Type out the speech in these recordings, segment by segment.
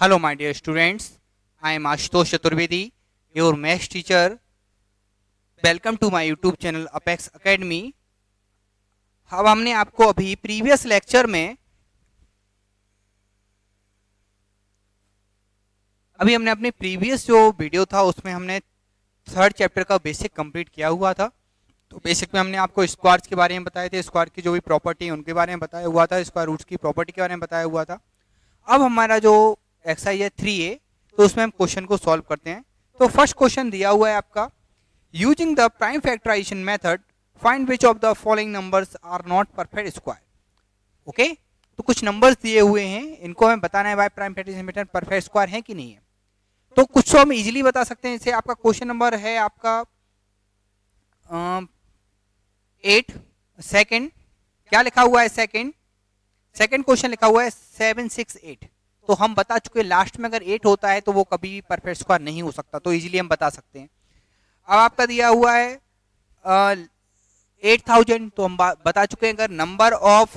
Hello, my dear students. I am Ashutosh Chaturvedi, your maths teacher. Welcome to my YouTube channel Apex Academy. अब हमने आपको अभी previous lecture में हमने अपने प्रीवियस जो वीडियो था उसमें हमने थर्ड चैप्टर का बेसिक कंप्लीट किया हुआ था। तो बेसिक में हमने आपको स्क्वायर्स के बारे में बताए थे, स्क्वायर की जो भी प्रॉपर्टी है उनके बारे में बताया हुआ था, स्क्वायर रूट्स की प्रॉपर्टी के बारे में बताया हुआ था। अब हमारा जो एक्सरसाइज है 3A, तो उसमें हम क्वेश्चन को सॉल्व करते हैं। तो फर्स्ट क्वेश्चन दिया हुआ है आपका, using the prime factorization method find which of the following numbers are not perfect square. Okay, तो कुछ नंबर्स दिए हुए हैं, इनको हमें बताना है भाई prime factorization method perfect square है कि नहीं है। तो कुछ तो हम इजीली बता सकते हैं। जैसे आपका क्वेश्चन नंबर है आपका 8, सेकंड क्या लिखा हुआ है, सेकंड क्वेश्चन लिखा हुआ है 7, 6, 8। तो हम बता चुके हैं लास्ट में अगर 8 होता है तो वो कभी भी परफेक्ट स्क्वायर नहीं हो सकता, तो इजीली हम बता सकते हैं। अब आपका दिया हुआ है 8000, तो हम बता चुके हैं अगर नंबर ऑफ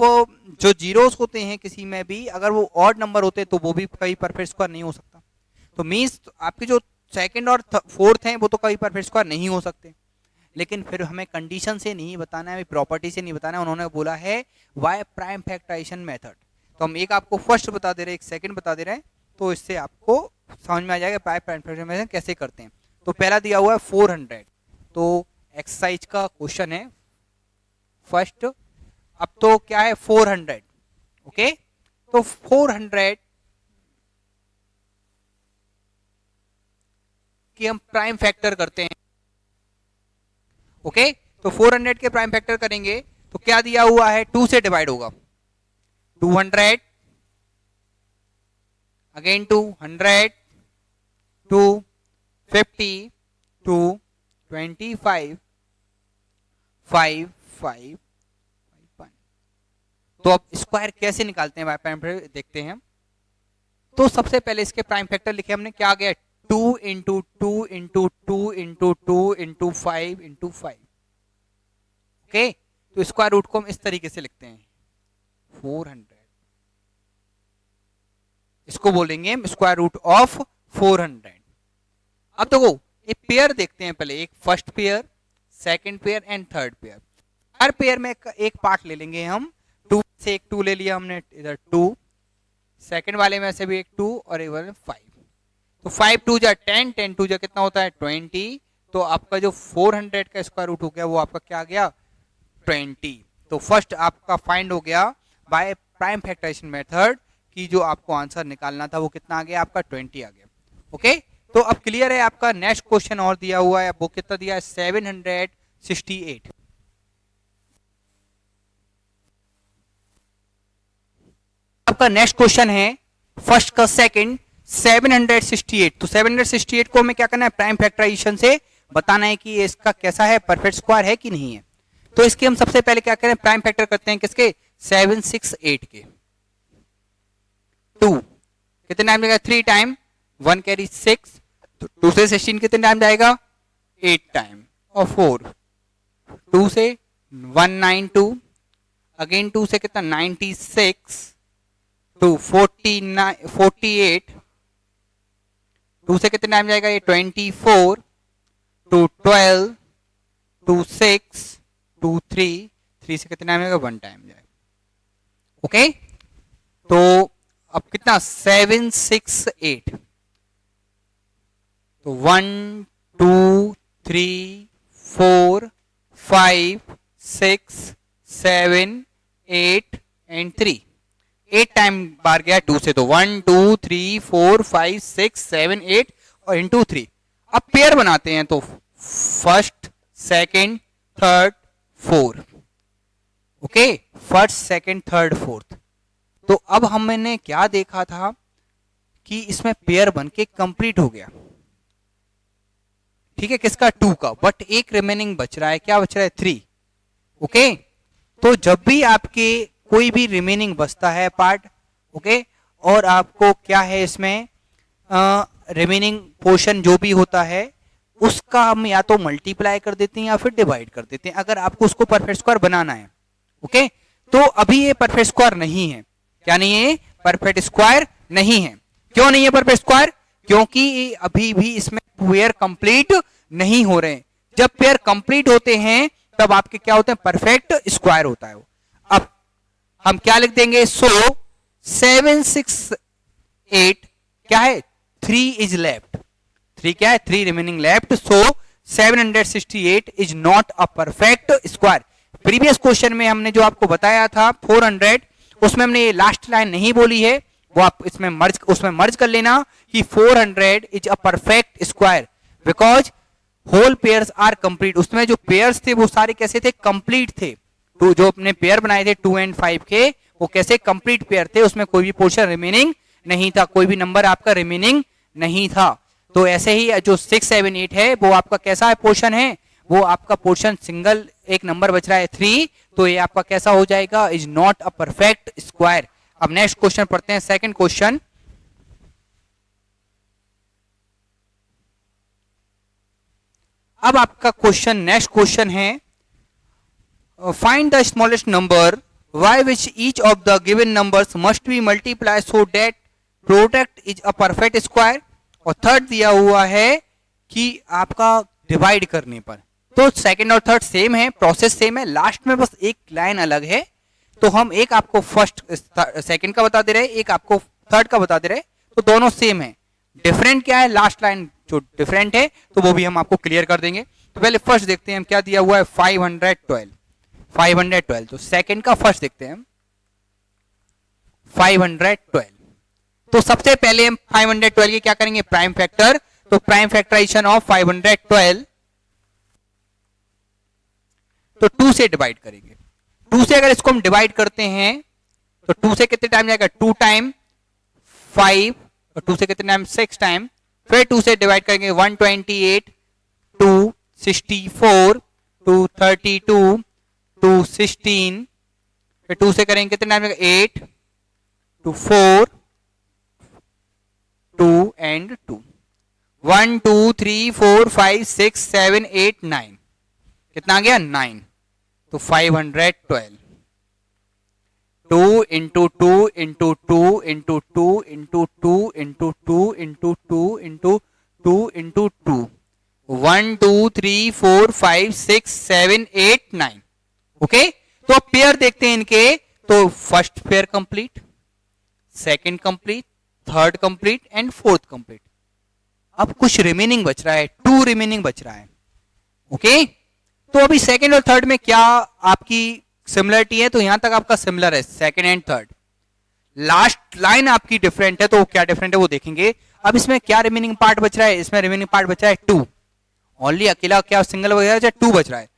जो जीरोस होते हैं किसी में भी अगर वो ऑड नंबर होते हैं तो वो भी कभी परफेक्ट स्क्वायर नहीं हो सकता। तो मीन्स आपके जो सेकंड और फोर्थ हैं वो तो कभी परफेक्ट स्क्वायर नहीं हो सकते। लेकिन फिर हमें कंडीशन से नहीं बताना है, प्रॉपर्टी से नहीं बताना है। उन्होंने बोला है वाई प्राइम फैक्टराइजेशन मेथड। तो हम एक आपको फर्स्ट बता दे रहे हैं, एक सेकंड बता दे रहे हैं, तो इससे आपको समझ में आ जाएगा प्राइम फैक्टराइजेशन मेथड कैसे करते हैं। तो पहला दिया हुआ है 400, तो एक्सरसाइज का क्वेश्चन है फर्स्ट। अब तो क्या है 400, ओके, तो 400 कि हम प्राइम फैक्टर करते हैं। ओके, तो 400 के प्राइम फैक्टर करेंगे तो क्या दिया हुआ है, 2 से डिवाइड होगा, 200 अगेन 200 250 225 5 5 1। तो अब स्क्वायर कैसे निकालते हैं प्राइम फैक्टर देखते हैं। तो सबसे पहले इसके प्राइम फैक्टर लिखे हमने, क्या आ गया 2 into 2 into 2 into 2 into 5 into 5। Okay, तो स्क्वायर रूट को हम इस तरीके से लिखते हैं 400, इसको बोलेंगे हम स्क्वायर रूट ऑफ 400। अब देखो एक पेयर देखते हैं पहले, एक first pair, second pair and third pair. Her pair में एक पार्ट ले लेंगे हम, 2 से एक 2 ले लिया हमने इधर 2, सेकंड वाले में से भी एक 2 और एक वाले में 5। तो 5 2 जा 10, 10 2 जा कितना होता है 20। तो आपका जो 400 का स्क्वायर रूट हो गया वो आपका क्या आ गया 20। तो फर्स्ट आपका फाइंड हो गया बाय प्राइम फैक्टराइजेशन मेथड कि जो आपको आंसर निकालना था वो कितना आ गया आपका 20 आ गया। ओके, तो अब क्लियर है। आपका नेक्स्ट क्वेश्चन और दिया हुआ है, वो कितना दिया है 768। आपका नेक्स्ट क्वेश्चन है फर्स्ट का सेकंड 768। तो 768 को हमें क्या करना है प्राइम फैक्टराइजेशन से बताना है कि इसका कैसा है परफेक्ट स्क्वायर है कि नहीं है। तो इसके हम सबसे पहले क्या करें प्राइम फैक्टर करते हैं किसके 768 के। 2 कितने टाइम जाएगा 3 टाइम, 1 कैरी 6, तो 2 से 16 कितने टाइम जाएगा 8 टाइम, और 4 2 से 192, अगेन 2 से कितना 96 टू 48, 2 से कितने टाइम जाएगा ये 24 टू 12 टू 6 टू 3 से कितने टाइम जाएगा 1 टाइम जाएगा। ओके, तो अब कितना 768, तो 1 2 3 4 5 6 7 8 एंड 3, 8 टाइम बार गया 2 से, तो 1 2 3 4 5 6 7 8 और इंटू 3। अब पेयर बनाते हैं तो first second third fourth. Okay, first second third fourth. तो अब हमने क्या देखा था कि इसमें पेयर बन के कंप्लीट हो गया, ठीक है, किसका 2 का, बट एक रिमेनिंग बच रहा है, क्या बच रहा है 3। ओके, तो जब भी आपके कोई भी रिमेनिंग बचता है पार्ट, ओके, और आपको क्या है इसमें रिमेनिंग पोर्शन जो भी होता है उसका हम या तो मल्टीप्लाई कर देते हैं या फिर डिवाइड कर देते हैं अगर आपको उसको परफेक्ट स्क्वायर बनाना है। ओके, तो अभी ये परफेक्ट स्क्वायर नहीं है, क्या नहीं है, परफेक्ट स्क्वायर नहीं है। क्यों नहीं है परफेक्ट स्क्वायर? क्योंकि अभी भी इसमें पेयर कंप्लीट नहीं हो रहे हैं। जब पेयर कंप्लीट होते हैं तब आपके क्या होते हैं? परफेक्ट स्क्वायर होता है वो। अब हम क्या लिख देंगे? सो 7 6 8 क्या है? 3 इज लेफ्ट। 3 क्या है? 3 remaining left. So 768 is not a perfect square. Previous question में हमने जो आपको बताया था 400, उसमें हमने ये लास्ट लाइन नहीं बोली है, वो आप इसमें मर्ज कर लेना कि 400 is a perfect square because whole pairs are complete. उसमें जो पेयर्स थे वो सारे कैसे थे? कंप्लीट थे। तो जो अपने पेयर बनाए थे 2 and 5 के, वो कैसे? कंप्लीट पेयर थे, उसमें कोई भी पोर्शन रिमेनिंग नहीं था, कोई भी नंबर आपका रिमेनिंग नहीं था। तो ऐसे ही जो 6 7 8 है वो आपका कैसा है? पोर्शन है, वो आपका पोर्शन सिंगल एक नंबर बच रहा है 3, तो ये आपका कैसा हो जाएगा? Is not a perfect square. अब नेक्स्ट क्वेश्चन पढ़ते हैं, सेकंड क्वेश्चन। अब आपका क्वेश्चन नेक्स्ट क्वेश्चन है, find the smallest number by which each of the given numbers must be multiply so that product is a perfect square. और third दिया हुआ है कि आपका डिवाइड करने पर। तो सेकंड और थर्ड सेम है, प्रोसेस सेम है, लास्ट में बस एक लाइन अलग है। तो हम एक आपको फर्स्ट सेकंड का बता दे रहे, एक आपको थर्ड का बता दे रहे, तो दोनों सेम है। डिफरेंट क्या है? लास्ट लाइन जो डिफरेंट है, तो वो भी हम आपको क्लियर कर देंगे। तो पहले फर्स्ट देखते हैं हम क्या दिया हुआ है, 512। 512 तो सेकंड का फर्स्ट देखते हैं हम 512। तो सबसे पहले हम 512 की क्या करेंगे? Prime factor. तो प्राइम फैक्टराइजेशन ऑफ 512, तो 2 से डिवाइड करेंगे। 2 से अगर इसको हम डिवाइड करते हैं तो 2 से कितने टाइम जाएगा? 2 टाइम 5, और 2 से कितने टाइम? 6 टाइम। फिर 2 से डिवाइड करेंगे 128, 2 64, 2 32, 2 16, फिर 2 से करेंगे कितने टाइम जाएगा? 8, 2 4, 2 एंड 2, 1 2 3 4 5 6 7 8 9, कितना आ गया? 9। तो 512 2 into 2 into 2 into 2 into 2 into 2 into 2 into 2 into 2, 1 2 3 4 5 6 7 8 9। Okay, तो अब पेयर देखते हैं इनके। तो first pair complete, second complete, third complete and fourth complete. अब कुछ रिमेनिंग बच रहा है, 2 रिमेनिंग बच रहा है। ओके, तो अभी सेकंड और थर्ड में क्या आपकी सिमिलरिटी है? तो यहां तक आपका सिमिलर है, second and third. Last line आपकी डिफरेंट है, तो क्या डिफरेंट है वो देखेंगे। अब इसमें क्या रिमेनिंग पार्ट बच रहा है? इसमें रिमेनिंग पार्ट बचा है 2, ओनली अकेला क्या सिंगल बच रहा है? 2 बच रहा है।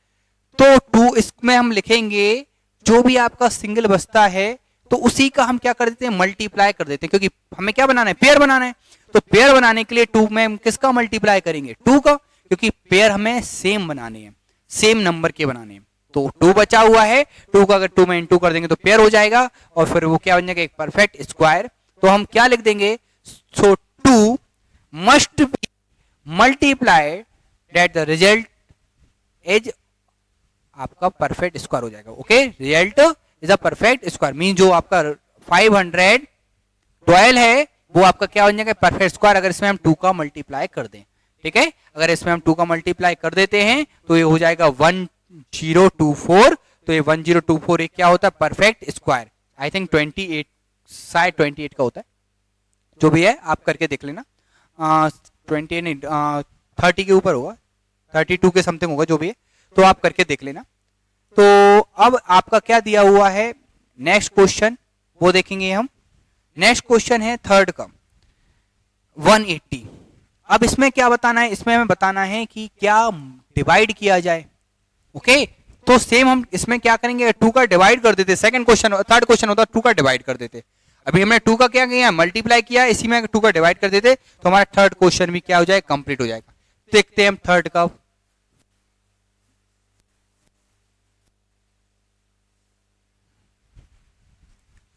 तो 2 इसमें हम लिखेंगे, जो भी आपका सिंगल बचता है तो उसी का हम क्या कर देते हैं? मल्टीप्लाई कर देते हैं, क्योंकि हमें क्या बनाना है? पेयर बनाना है। तो पेयर बनाने के लिए 2 में हम किसका मल्टीप्लाई करेंगे? 2 का, क्योंकि पेयर हमें सेम बनाने हैं, सेम नंबर के बनाने हैं। तो 2 बचा हुआ है, 2 का अगर 2 में इंटू कर देंगे तो पेयर हो जाएगा, और फिर वो क्या बन जाएगा? एक परफेक्ट स्क्वायर। तो हम क्या लिख देंगे? सो 2 must be multiplied that the result is आपका परफेक्ट स्क्वायर हो जाएगा। Okay, result is a perfect square, mean जो आपका 512 है वो आपका क्या बन जाएगा? परफेक्ट स्क्वायर, अगर इसमें हम 2 का मल्टीप्लाई कर दें। ठीक है, अगर इसमें हम 2 का मल्टीप्लाई कर देते हैं तो ये हो जाएगा 1024। तो ये 1024 क्या होता है? Perfect square. आई थिंक 28, शायद 28 का होता है, जो भी है आप करके देख लेना। 28 नहीं, 30 के ऊपर होगा, 32 के समथिंग होगा, जो भी है, तो आप करके देख लेना। तो अब आपका क्या दिया हुआ है नेक्स्ट क्वेश्चन, वो देखेंगे हम। नेक्स्ट क्वेश्चन है थर्ड का 180। अब इसमें क्या बताना है? इसमें हमें बताना है कि क्या डिवाइड किया जाए। ओके, तो सेम हम इसमें क्या करेंगे? 2 का डिवाइड कर देते। सेकंड क्वेश्चन, थर्ड क्वेश्चन होता 2 का डिवाइड कर देते। अभी हमने 2 का क्या किया? मल्टीप्लाई किया, इसी में 2 का डिवाइड कर देते तो हमारा थर्ड क्वेश्चन भी क्या हो जाएगा? कंप्लीट हो जाएगा। देखते हैं हम थर्ड का।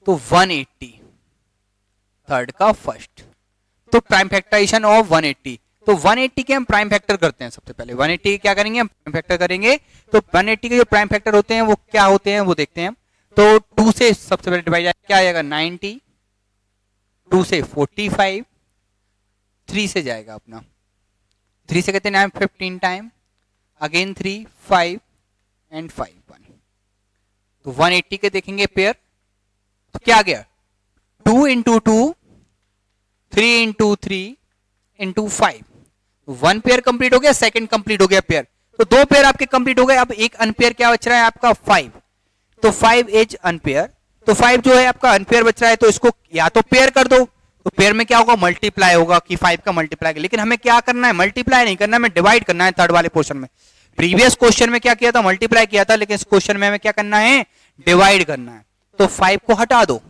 तो 180 थर्ड का फर्स्ट, तो प्राइम फैक्टराइजेशन ऑफ 180। तो 180 के हम प्राइम फैक्टर करते हैं। सबसे पहले 180 क्या करेंगे? हम प्राइम फैक्टर करेंगे। तो 180 के जो प्राइम फैक्टर होते हैं वो क्या होते हैं वो देखते हैं हम। तो 2 से सबसे पहले डिवाइड क्या आएगा? 90, 2 से 45, 3 से जाएगा अपना, 3 से कितने टाइम 15 टाइम, अगेन 3 5 एंड 5 1, तो 180 के देखेंगे पेयर, तो क्या आ गया 2 into 2 3 into 3 into 5, 1 pair complete हो गया, सेकंड कंप्लीट हो गया पेयर, तो 2 पेयर आपके कंप्लीट हो गए। अब एक अनपेयर क्या बच रहा है आपका 5, तो 5 इज अनपेयर, तो 5 जो है आपका अनपेयर बच रहा है, तो इसको या तो पेयर कर दो, तो पेयर में क्या होगा मल्टीप्लाई होगा कि 5 का मल्टीप्लाई, लेकिन हमें क्या करना है मल्टीप्लाई नहीं करना है, हमें डिवाइड करना है। थर्ड वाले पोर्शन में, प्रीवियस क्वेश्चन में क्या किया था मल्टीप्लाई किया था, लेकिन इस क्वेश्चन में हमें क्या करना है डिवाइड करना है। तो 5 को हटा दो,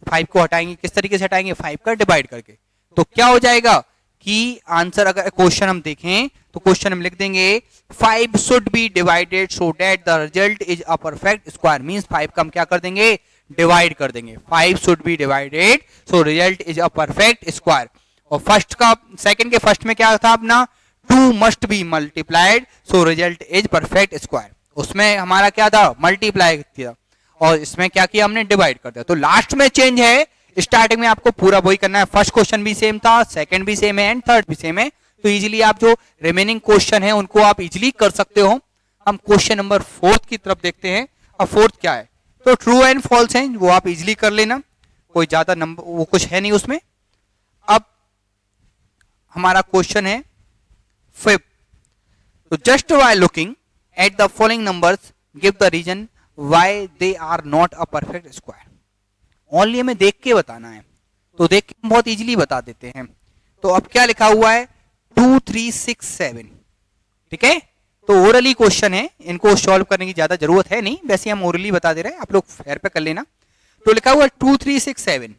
5 को हटाएंगे किस तरीके से हटाएंगे 5 का डिवाइड करके, तो क्या हो जाएगा कि आंसर, अगर क्वेश्चन हम देखें तो क्वेश्चन हम लिख देंगे 5 should be divided so that the result is a perfect square, means 5 का हम क्या कर देंगे डिवाइड कर देंगे, 5 should be divided so result is a perfect square. और फर्स्ट का सेकंड के फर्स्ट में क्या था अपना 2 must be multiplied so result is perfect square, उसमें हमारा क्या था मल्टीप्लाई किया, और इसमें क्या किया हमने डिवाइड कर दिया। तो लास्ट में चेंज है, स्टार्टिंग में आपको पूरा वही करना है, फर्स्ट क्वेश्चन भी सेम था, सेकंड भी सेम है एंड थर्ड भी सेम है, तो इजीली आप जो रिमेनिंग क्वेश्चन है उनको आप इजीली कर सकते हो। हम क्वेश्चन नंबर 4 की तरफ देखते हैं। अब 4 क्या है, तो ट्रू एंड फॉल्स है, वो आप इजीली कर लेना, कोई ज्यादा नंबर वो कुछ है नहीं उसमें। अब हमारा क्वेश्चन है 5, तो just by looking at the following numbers give the reason why they are not a perfect square. Only हमें देख के बताना है, तो देख के हम बहुत इजीली बता देते हैं। तो अब क्या लिखा हुआ है 2 3 6 7, ठीक है, तो ओरली क्वेश्चन है, इनको सॉल्व करने की ज्यादा जरूरत है नहीं, वैसे हम ओरली बता दे रहे हैं, आप लोग फेयर पे कर लेना। तो लिखा हुआ 2 3 6 7,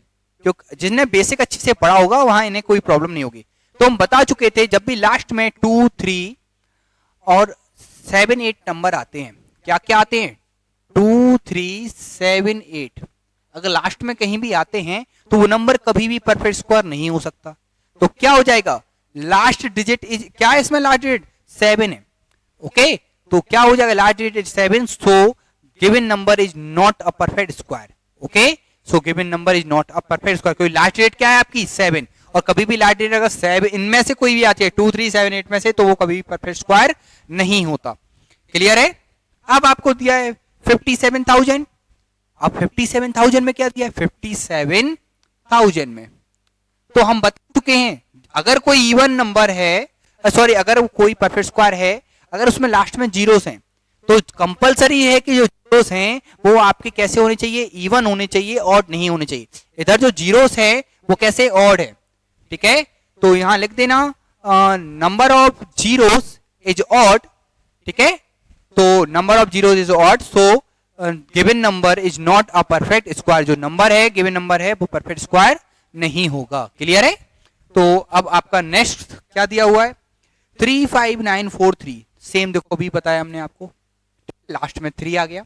जो जिसने बेसिक अच्छे से पढ़ा होगा वहां इन्हें कोई प्रॉब्लम नहीं होगी। तो हम बता चुके थे जब भी लास्ट में 2 3 और 7 8 नंबर आते हैं, क्या क्या आते हैं 2 3 7 8, अगर लास्ट में कहीं भी आते हैं तो वो नंबर कभी भी परफेक्ट स्क्वायर नहीं हो सकता। तो क्या हो जाएगा लास्ट डिजिट इज क्या है इसमें, लास्ट डिजिट 7 है, ओके, तो क्या हो जाएगा last digit is 7, so given number is not a perfect square, okay, so given number is not a perfect square, क्योंकि लास्ट डिजिट क्या है आपकी 7, और कभी भी लास्ट डिजिट अगर 7 इनमें से कोई भी आती है 2 3 7 8 में से, तो वो कभी भी परफेक्ट स्क्वायर नहीं होता। क्लियर है। अब आपको दिया है 57,000, अब 57,000 में क्या दिया है 57,000 में, तो हम बता चुके हैं अगर कोई इवन नंबर है, सॉरी अगर कोई परफेक्ट स्क्वायर है, अगर उसमें लास्ट में जीरोस हैं, तो कंपलसरी है कि जो जीरोस हैं वो आपके कैसे होने चाहिए इवन होने चाहिए, ऑड नहीं होने चाहिए। इधर जो जीरोस है वो कैसे ऑड है, ठीक है, तो यहां लिख देना number of zeros is odd, ठीक है, तो number of zeros is odd, so given number is not a perfect square, जो नंबर है गिवन नंबर है वो परफेक्ट स्क्वायर नहीं होगा। क्लियर है। तो अब आपका नेक्स्ट क्या दिया हुआ है 35943, सेम देखो अभी बताया हमने आपको, लास्ट में 3 आ गया।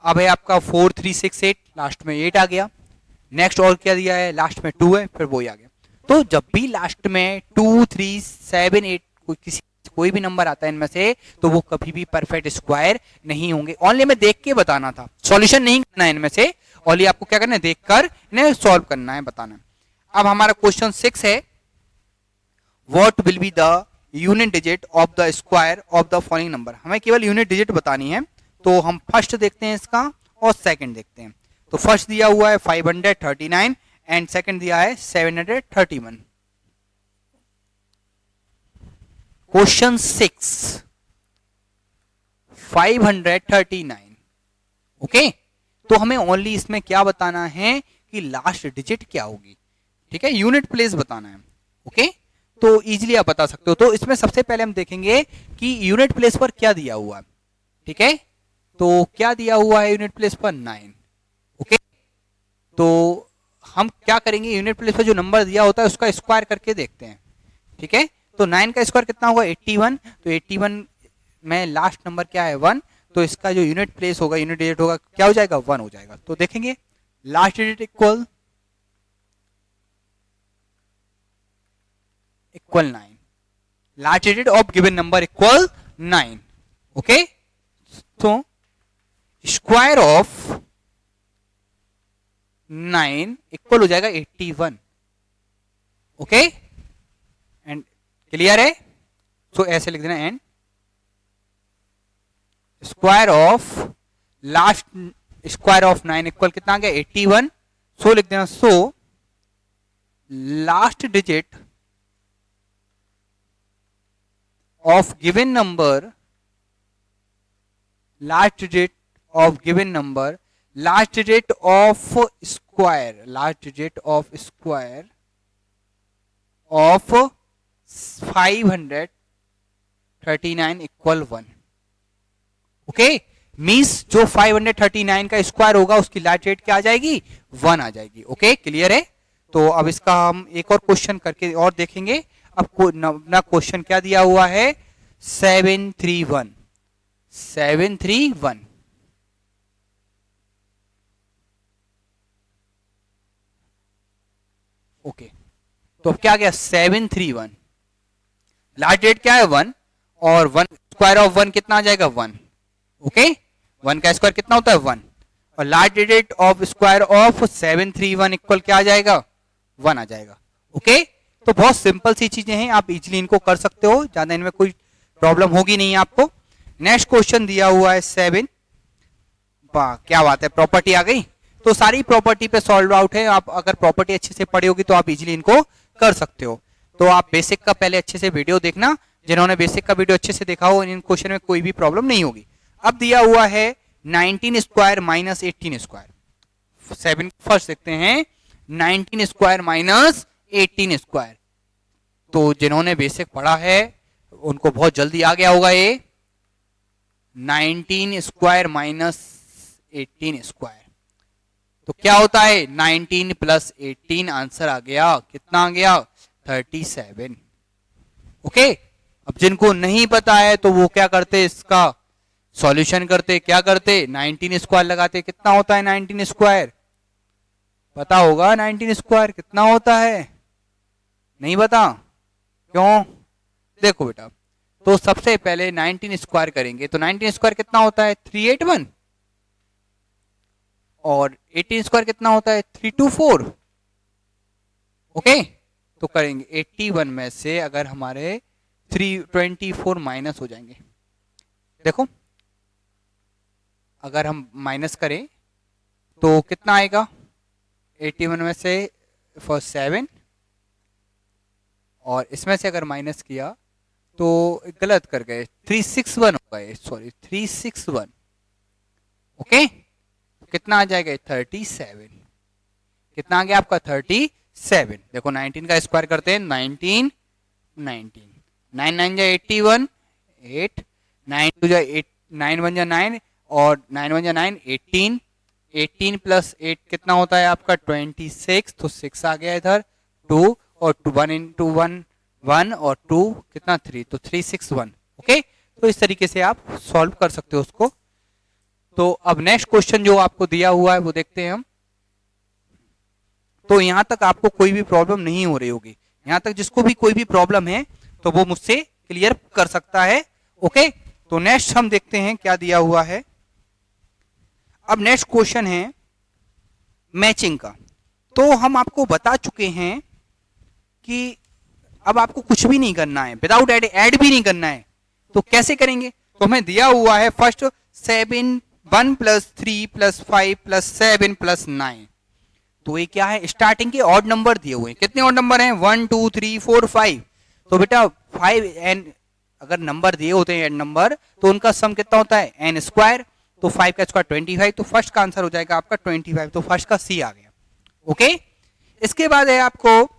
अब है आपका 4368, लास्ट में 8 आ गया। नेक्स्ट और क्या दिया है लास्ट में 2 है, फिर वो ही आ गया। तो जब भी लास्ट में 2 3 7 8 कोई भी नंबर आता है इनमें से, तो वो कभी भी परफेक्ट स्क्वायर नहीं होंगे। ओनली हमें देख के बताना था, सॉल्यूशन नहीं करना है इनमें से, ओनली आपको क्या करना है देखकर इन्हें सॉल्व करना है, बताना। अब हमारा क्वेश्चन 6 है what will be the unit digit of the square of the following number. हमें केवल यूनिट डिजिट बतानी है, तो हम फर्स्ट देखते हैं इसका और सेकंड देखते हैं। तो फर्स्ट दिया हुआ है 539 एंड सेकंड दिया है 731। क्वेश्चन 6 539, ओके, तो हमें ओनली इसमें क्या बताना है कि लास्ट डिजिट क्या होगी, ठीक है, यूनिट प्लेस बताना है, ओके, तो इजीली आप बता सकते हो। तो इसमें सबसे पहले हम देखेंगे कि यूनिट प्लेस पर क्या दिया हुआ है, ठीक है, तो क्या दिया हुआ है यूनिट प्लेस पर 9, ओके, तो हम क्या करेंगे यूनिट प्लेस पर जो नंबर दिया होता है उसका स्क्वायर करके देखते हैं, ठीक है, तो 9 का स्क्वायर कितना होगा 81, तो 81 में लास्ट नंबर क्या है 1, तो इसका जो यूनिट प्लेस होगा यूनिट डिजिट होगा क्या हो जाएगा 1 हो जाएगा। तो देखेंगे last digit equal 9, last digit of given number equal 9, okay, तो स्क्वायर ऑफ 9 इक्वल हो जाएगा 81, ओके, क्लियर है? सो ऐसे लिख देना n square of last square of 9 equal कितना आ गया 81। सो लिख देना so last digit of given number, last digit of given number, last digit of square, last digit of square of 539 equal 1। Okay, means जो 539 का square होगा उसकी last digit क्या आ जाएगी 1 आ जाएगी। ओके, क्लियर है? तो अब इसका हम एक और क्वेश्चन करके और देखेंगे। अब अपना क्वेश्चन क्या दिया हुआ है 731 731। ओके, तो अब क्या गया 731, लास्ट डेट क्या है 1 और 1 स्क्वायर ऑफ 1 कितना आ जाएगा 1। ओके, 1 का स्क्वायर कितना होता है 1 और लास्ट डेट ऑफ स्क्वायर ऑफ 731 इक्वल क्या आ जाएगा 1 आ जाएगा। ओके, तो बहुत सिंपल सी चीजें हैं, आप इजीली इनको कर सकते हो, ज्यादा इनमें कोई प्रॉब्लम होगी नहीं आपको। नेक्स्ट क्वेश्चन दिया हुआ है 7। वाह क्या बात है, प्रॉपर्टी आ गई। तो सारी प्रॉपर्टी पे सॉल्व आउट है, आप अगर प्रॉपर्टी अच्छे से पढ़ी होगी तो आप इजीली इनको कर सकते हो। तो आप बेसिक का पहले अच्छे से वीडियो देखना, जिन्होंने बेसिक का वीडियो अच्छे से देखा हो इन क्वेश्चन में कोई भी प्रॉब्लम नहीं होगी। अब दिया हुआ है 19 स्क्वायर माइनस 18 स्क्वायर। 7 फर्स्ट देखते हैं 19 स्क्वायर माइनस 18 स्क्वायर। तो जिन्होंने बेसिक पढ़ा है उनको बहुत जल्दी आ गया होगा ये 19 स्क्वायर माइनस 18 स्क्वायर। तो क्या होता है 19 प्लस 18, आंसर आ गया कितना आ गया 37। ओके, अब जिनको नहीं पता है तो वो क्या करते, इसका सॉल्यूशन करते, क्या करते 19 स्क्वायर लगाते। कितना होता है 19 स्क्वायर, पता होगा 19 स्क्वायर कितना होता है, नहीं पता क्यों? देखो बेटा, तो सबसे पहले 19 स्क्वायर करेंगे तो 19 स्क्वायर कितना होता है 381 और 18 स्क्वायर कितना होता है 324। ओके, तो करेंगे 81 में से अगर हमारे 324 माइनस हो जाएंगे। देखो अगर हम माइनस करें तो कितना आएगा 81 में से फर्स्ट 7 और इसमें से अगर माइनस किया तो गलत कर गए 361 होगा ये, सॉरी 361। ओके, कितना आ जाएगा 37। कितना आ गया आपका 37। देखो 19 का स्क्वायर करते हैं 19 19 9 9 जा 81 8 9 2 जा 8 9 1 जा 9 और 9 1 जा 9 18 18 प्लस 8 कितना होता है आपका 26। तो 6 आ गया इधर 2 और 1 इंटू 1 1 और 2 कितना 3, तो 361। ओके, तो इस तरीके से आप सॉल्व कर सकते हो उसको। तो अब नेक्स्ट क्वेश्चन जो आपको दिया हुआ है वो देखते हैं हम। तो यहां तक आपको कोई भी प्रॉब्लम नहीं हो रही होगी, यहां तक जिसको भी कोई भी प्रॉब्लम है तो वो मुझसे क्लियर कर सकता है। ओके, तो नेक्स्ट हम देखते हैं क्या दिया हुआ है। अब नेक्स्ट क्वेश्चन है मैचिंग का। तो हम आपको बता चुके हैं कि अब आपको कुछ भी नहीं करना है, विदाउट ऐड भी नहीं करना है। तो कैसे करेंगे, तो हमें दिया हुआ है first 7 1 plus 3 plus 5 plus 7 plus 9। तो ये क्या है, स्टार्टिंग के ऑड नंबर दिए हुए हैं। कितने ऑड नंबर हैं 1 2 3 4 5। तो बेटा 5 एन अगर नंबर दिए होते हैं एन नंबर तो उनका सम कितना होता है एन स्क्वायर। तो 5 का स्क्वायर 25, तो फर्स्ट का आंसर हो जाएगा आपका 25। तो फर्स्ट का सी आ गया। ओके, इसके बाद है आपको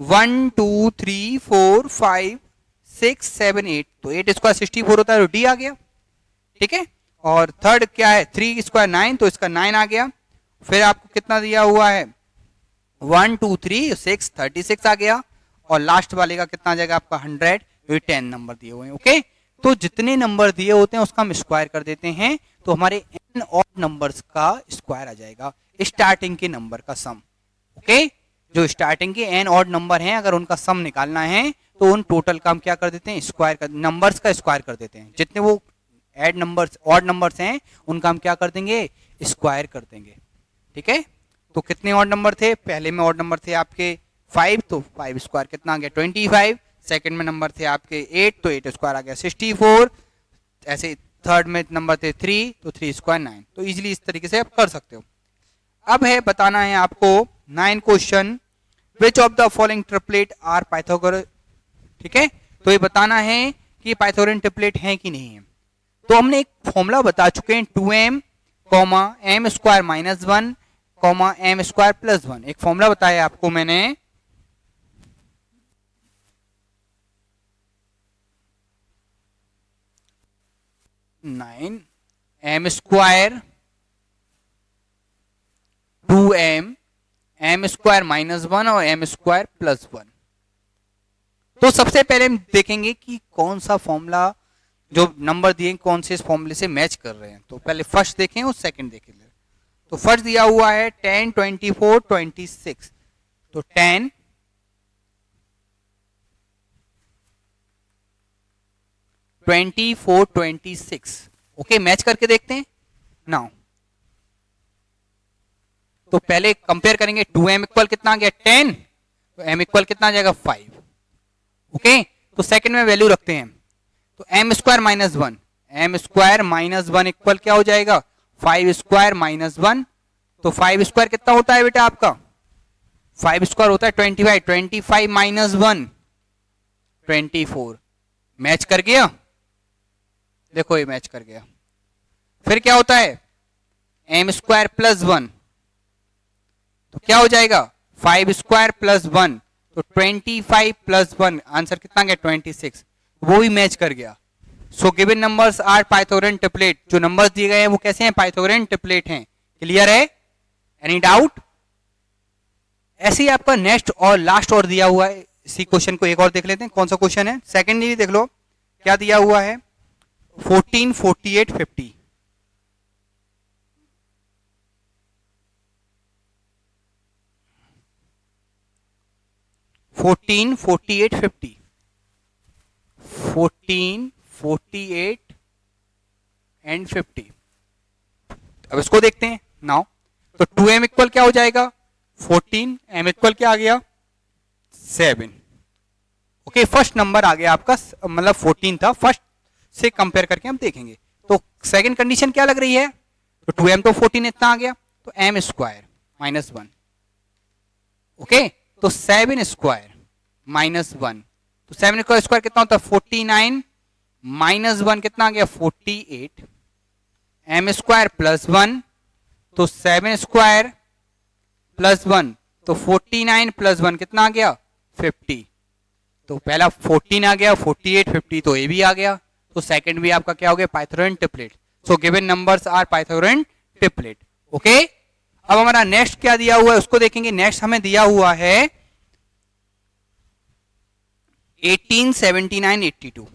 1 2 3 4 5 6 7 8। तो 8 स्क्वायर 64 होता है, तो डी आ गया। ठीक है, और थर्ड क्या है 3 स्क्वायर 9, तो इसका 9 आ गया। फिर आपको कितना दिया हुआ है 1 2 3 6 36 आ गया। और लास्ट वाले का कितना आ जाएगा आपका 100, 10 नंबर दिए हुए हैं। ओके, तो जितने नंबर दिए होते हैं उसका हम स्क्वायर कर देते हैं, तो हमारे एन ऑड नंबर्स का स्क्वायर आ जाएगा स्टार्टिंग के नंबर का सम। ओके, जो स्टार्टिंग के एन ऑड नंबर हैं अगर उनका सम निकालना है तो उन टोटल का हम क्या कर देते हैं स्क्वायर कर, नंबर्स का स्क्वायर कर देते हैं। जितने वो एड नंबर्स ऑड नंबर्स हैं उनका हम क्या कर देंगे स्क्वायर कर देंगे। ठीक है, तो कितने ऑड नंबर थे, पहले में ऑड नंबर थे आपके 5, तो 5 स्क्वायर कितना आ गया 25, सेकंड में नंबर थे आपके 8, तो 8 स्क्वायर आ गया 64, ऐसे थर्ड में नंबर थे 3, तो 3 स्क्वायर 9। तो इजीली इस तरीके से आप कर सकते हो। अब है बताना है आपको 9 question, which of the following triplet are Pythagoras. ठीक है, तो ये बताना है कि पाइथागोरन ट्रिपलेट है कि नहीं है। तो हमने एक फॉर्मूला बता चुके हैं, 2m m square minus 1 m square plus 1। एक फॉर्मूला बताया आपको मैंने, m square 2m m square minus 1 और m स्क्वायर प्लस 1। तो सबसे पहले हम देखेंगे कि कौन सा फॉर्मूला जो नंबर दिए कौन से इस फॉर्मूले से मैच कर रहे हैं। तो पहले फर्स्ट देखें और सेकंड देखें। तो फर्स्ट दिया हुआ है 10 24 26, तो 10 24 26। ओके, मैच करके देखते हैं नाउ। तो पहले कंपेयर करेंगे, 2m इक्वल कितना आ गया 10, तो m इक्वल कितना आ जाएगा 5। ओके, तो सेकंड में वैल्यू रखते हैं, तो m square minus 1, m square minus 1 equal क्या हो जाएगा 5 स्क्वायर माइनस 1। तो 5 स्क्वायर कितना होता है बेटा आपका, 5 स्क्वायर होता है 25, 25 माइनस 1 24। मैच कर गया, देखो ये मैच कर गया। फिर क्या होता है m स्क्वायर प्लस 1, तो क्या हो जाएगा 5 स्क्वायर प्लस 1, तो 25 प्लस 1 आंसर कितना गया 26, वो भी मैच कर गया। So given numbers are Pythagorean triplet. जो नंबर्स दिए गए हैं वो कैसे हैं, पाइथागोरन ट्रिपलेट हैं। क्लियर है, एनी डाउट। ऐसे ही आपका नेक्स्ट और लास्ट और दिया हुआ है, इसी क्वेश्चन को एक और देख लेते हैं कौन सा क्वेश्चन है। सेकंड भी देख लो क्या दिया हुआ है, 14 48 50। Fourteen 48 50, 14 48 and 50। अब इसको देखते हैं नाउ। तो 2m इक्वल क्या हो जाएगा 14, m इक्वल क्या आ गया 7। ओके, फर्स्ट नंबर आ गया आपका, मतलब 14 था, फर्स्ट से कंपेयर करके हम देखेंगे। तो सेकंड कंडीशन क्या लग रही है, तो 2m तो 14 इतना आ गया, तो m स्क्वायर माइनस 1। ओके, तो 7 स्क्वायर माइनस 1, तो 7 का स्क्वायर कितना होता है 49 माइनस 1 कितना आ गया 48, m स्क्वायर प्लस 1, तो 7 स्क्वायर प्लस 1, तो 49 प्लस 1 कितना आ गया 50। तो पहला 14 आ गया, 48 50, तो ये भी आ गया। तो सेकंड भी आपका क्या हो गया Pythagorean triplet. So given numbers are Pythagorean triplet. Okay, अब हमारा नेक्स्ट क्या दिया हुआ है उसको देखेंगे। नेक्स्ट हमें दिया हुआ है 18 79 82,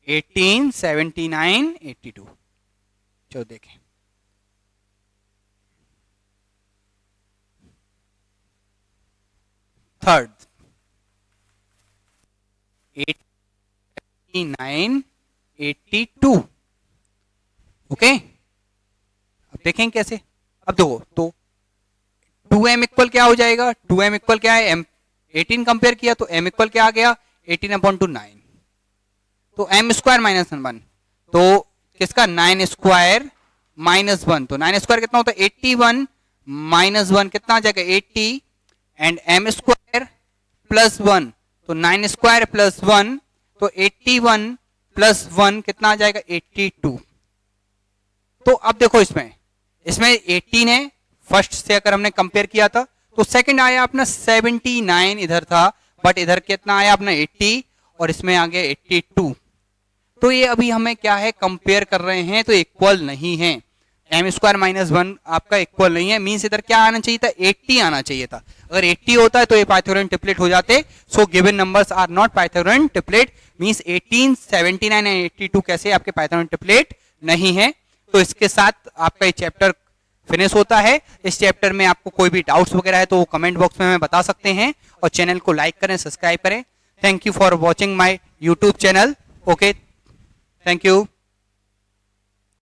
18 79 82। चलो देखें, थर्ड 89 82। ओके, अब देखें कैसे। अब देखो, तो 2m इक्वल क्या हो जाएगा, 2m इक्वल क्या है, m 18 कंपेयर किया तो m इक्वल क्या आ गया 18/9। तो m स्क्वायर माइनस 1, तो किसका 9 स्क्वायर माइनस 1, तो 9 स्क्वायर कितना होता है 81 माइनस 1 कितना आ जाएगा 80, एंड m स्क्वायर प्लस 1, तो 9 स्क्वायर प्लस 1, तो 81 प्लस 1 कितना आ जाएगा 82। तो अब देखो इसमें 18 है, फर्स्ट से अगर हमने कंपेयर किया था, तो सेकंड आया अपना 79 इधर था, बट इधर कितना आया अपना 80 और इसमें आ गया 82। तो ये अभी हमें क्या है कंपेयर कर रहे हैं, तो इक्वल नहीं है। m स्क्वायर माइनस 1 आपका इक्वल नहीं है, मीन्स इधर क्या आना चाहिए था 80 आना चाहिए था। अगर 80 होता है तो ये पाइथागोरन ट्रिपलेट हो जाते। So given numbers are not Pythagorean triplet, means 18 79 and 82 कैसे आपके पाइथागोरन ट्रिपलेट नहीं है। तो इसके साथ आपका ये चैप्टर फिनिश होता है। इस चैप्टर में आपको कोई भी डाउट्स वगैरह है तो वो कमेंट बॉक्स में हमें बता सकते हैं, और चैनल को लाइक करें, सब्सक्राइब करें। Thank you for watching my YouTube channel. Okay, thank you.